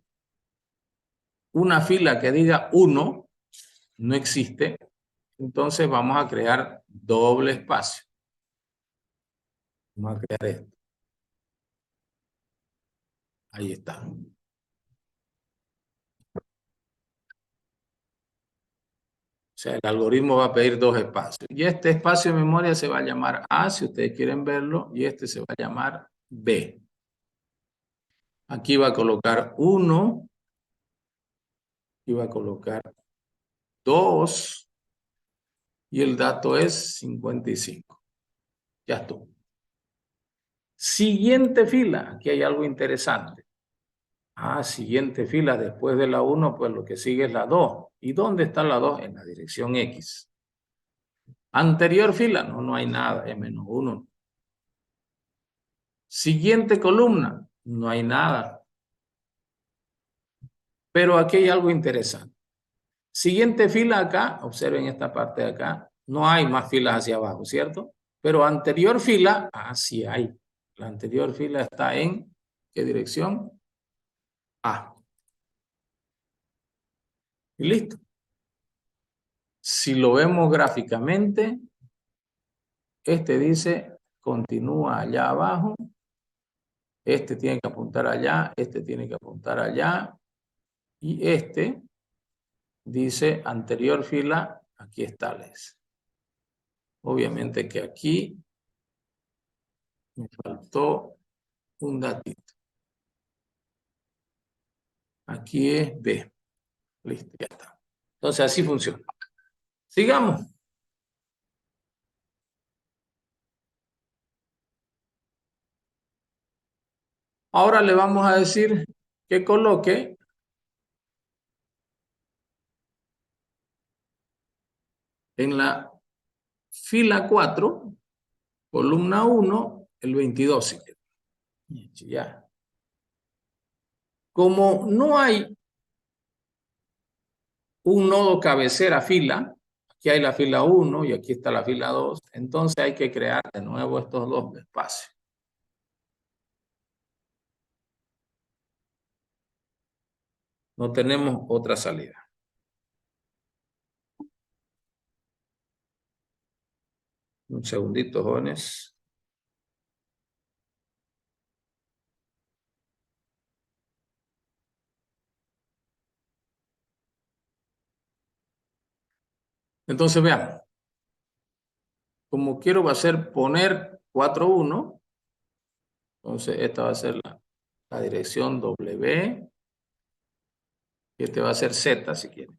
una fila que diga 1, no existe, entonces vamos a crear doble espacio. Vamos a crear esto. Ahí está. O sea, el algoritmo va a pedir dos espacios. Y este espacio de memoria se va a llamar A, si ustedes quieren verlo, y este se va a llamar B. Aquí va a colocar 1, y va a colocar 2, y el dato es 55. Ya estuvo. Siguiente fila, aquí hay algo interesante. Siguiente fila, después de la 1, pues lo que sigue es la 2. ¿Y dónde está la 2? En la dirección X. Anterior fila, no hay nada, es menos 1. Siguiente columna, no hay nada. Pero aquí hay algo interesante. Siguiente fila acá, observen esta parte de acá, no hay más filas hacia abajo, ¿cierto? Pero anterior fila, sí hay. La anterior fila está en, ¿qué dirección? A. Y listo. Si lo vemos gráficamente, este dice, continúa allá abajo. Este tiene que apuntar allá, este tiene que apuntar allá. Y este dice, anterior fila, aquí está, les. Obviamente que aquí me faltó un datito. Aquí es B. Listo, ya está. Entonces así funciona. Sigamos. Ahora le vamos a decir que coloque en la fila 4, columna 1, el 22. Si quiere. Ya. Como no hay un nodo cabecera fila, aquí hay la fila 1 y aquí está la fila 2, entonces hay que crear de nuevo estos dos espacios. No tenemos otra salida. Un segundito, jóvenes. Entonces veamos. Como quiero va a ser poner 4.1, entonces esta va a ser la dirección W, y este va a ser Z si quieren.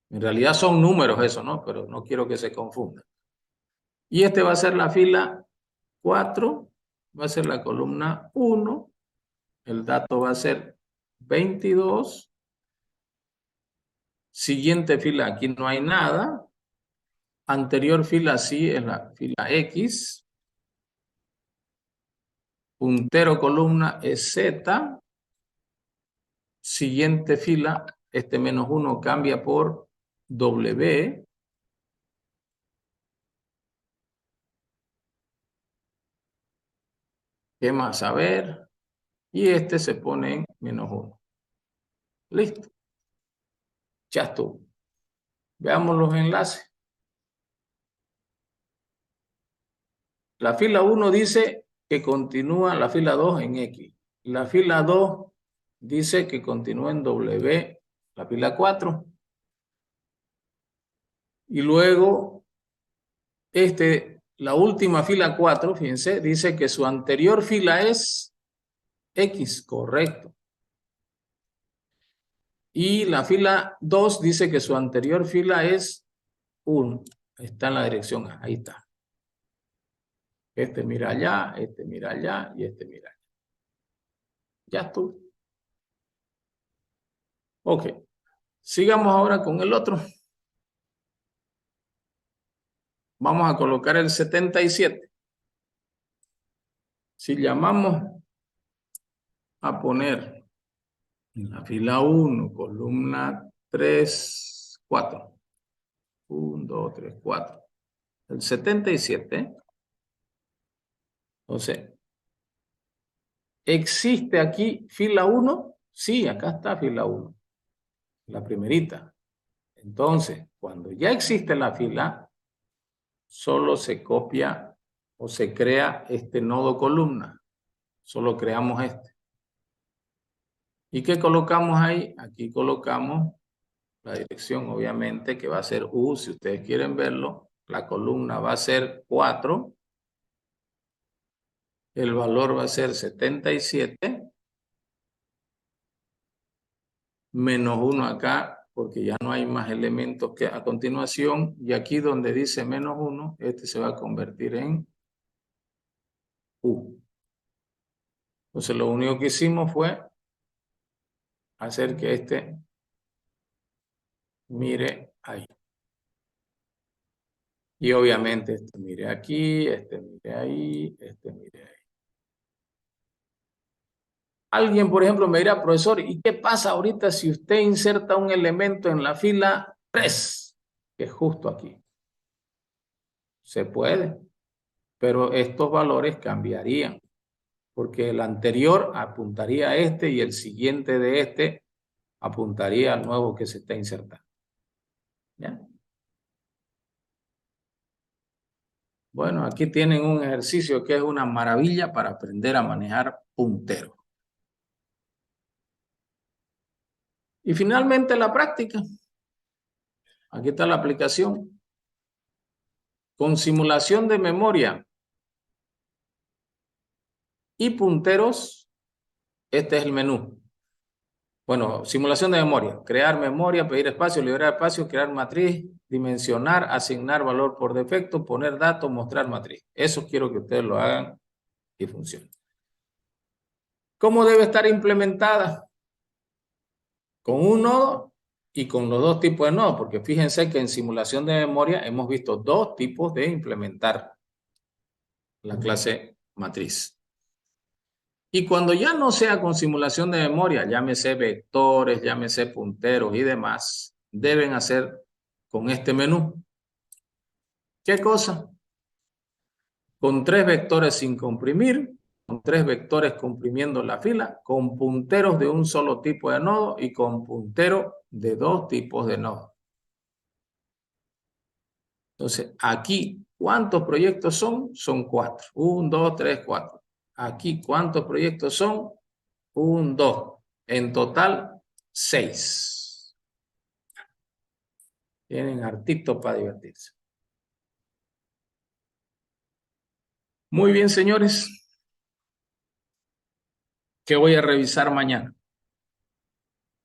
En realidad son números eso, ¿no? Pero no quiero que se confunda. Y este va a ser la fila 4, va a ser la columna 1, el dato va a ser 22. Siguiente fila, aquí no hay nada. Anterior fila sí es la fila X. Puntero columna es Z. Siguiente fila, este menos 1 cambia por W. ¿Qué más? A ver. Y este se pone en menos 1. Listo. Ya estuvo. Veamos los enlaces. La fila 1 dice que continúa la fila 2 en X. La fila 2 dice que continúa en W, la fila 4. Y luego, la última fila 4, fíjense, dice que su anterior fila es X, correcto. Y la fila 2 dice que su anterior fila es 1. Está en la dirección A, ahí está. Este mira allá, este mira allá y este mira allá. Ya estuvo. Ok. Sigamos ahora con el otro. Vamos a colocar el 77. Si llamamos a poner en la fila 1, columna 3, 4. 1, 2, 3, 4. El 77. Entonces, ¿existe aquí fila 1? Sí, acá está fila 1. La primerita. Entonces, cuando ya existe la fila, solo se copia o se crea este nodo columna. Solo creamos este. ¿Y qué colocamos ahí? Aquí colocamos la dirección, obviamente, que va a ser U. Si ustedes quieren verlo, la columna va a ser 4. El valor va a ser 77. Menos 1 acá, porque ya no hay más elementos que a continuación. Y aquí donde dice menos 1, este se va a convertir en U. Entonces lo único que hicimos fue hacer que este mire ahí. Y obviamente este mire aquí, este mire ahí, este mire ahí. Alguien, por ejemplo, me dirá, profesor, ¿y qué pasa ahorita si usted inserta un elemento en la fila 3? Que es justo aquí. Se puede, pero estos valores cambiarían, porque el anterior apuntaría a este y el siguiente de este apuntaría al nuevo que se está insertando. ¿Ya? Bueno, aquí tienen un ejercicio que es una maravilla para aprender a manejar punteros. Y finalmente la práctica. Aquí está la aplicación. Con simulación de memoria y punteros, este es el menú. Bueno, simulación de memoria. Crear memoria, pedir espacio, liberar espacio, crear matriz, dimensionar, asignar valor por defecto, poner datos, mostrar matriz. Eso quiero que ustedes lo hagan y funcione. ¿Cómo debe estar implementada? Con un nodo y con los dos tipos de nodos, porque fíjense que en simulación de memoria hemos visto dos tipos de implementar la clase matriz. Y cuando ya no sea con simulación de memoria, llámese vectores, llámese punteros y demás, deben hacer con este menú. ¿Qué cosa? Con 3 vectores sin comprimir, con 3 vectores comprimiendo la fila, con punteros de un solo tipo de nodo y con punteros de 2 tipos de nodo. Entonces, aquí, ¿cuántos proyectos son? Son 4. 1, 2, 3, 4. Aquí, ¿cuántos proyectos son? 1, 2. En total, 6. Tienen hartito para divertirse. Muy bien, señores. ¿Qué voy a revisar mañana?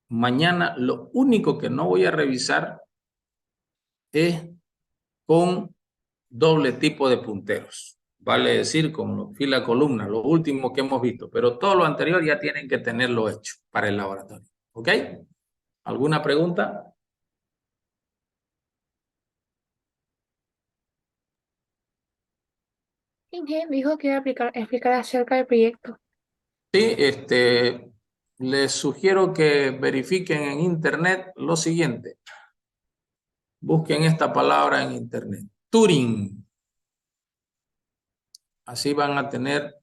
Mañana lo único que no voy a revisar es con doble tipo de punteros. Vale decir, con fila columna, lo último que hemos visto. Pero todo lo anterior ya tienen que tenerlo hecho para el laboratorio. ¿Ok? ¿Alguna pregunta? Inge me dijo que iba a explicar acerca del proyecto. Sí, les sugiero que verifiquen en internet lo siguiente. Busquen esta palabra en internet. Turing. Así van a tener,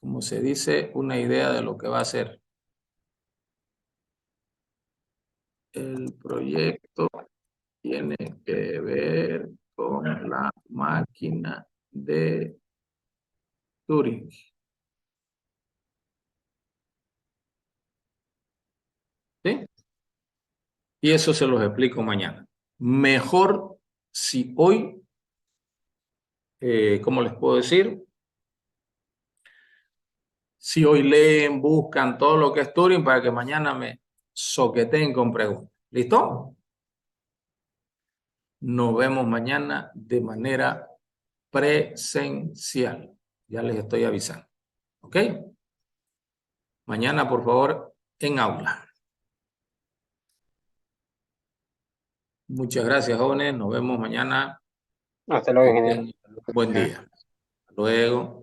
como se dice, una idea de lo que va a ser. El proyecto tiene que ver con la máquina de Turing. ¿Sí? Y eso se los explico mañana. Mejor si hoy, ¿cómo les puedo decir? Si hoy leen, buscan todo lo que es Turing para que mañana me soqueten con preguntas. ¿Listo? Nos vemos mañana de manera presencial. Ya les estoy avisando. ¿Ok? Mañana, por favor, en aula. Muchas gracias, jóvenes. Nos vemos mañana. Hasta luego, Que ingeniero. tengan buen día. Hasta luego.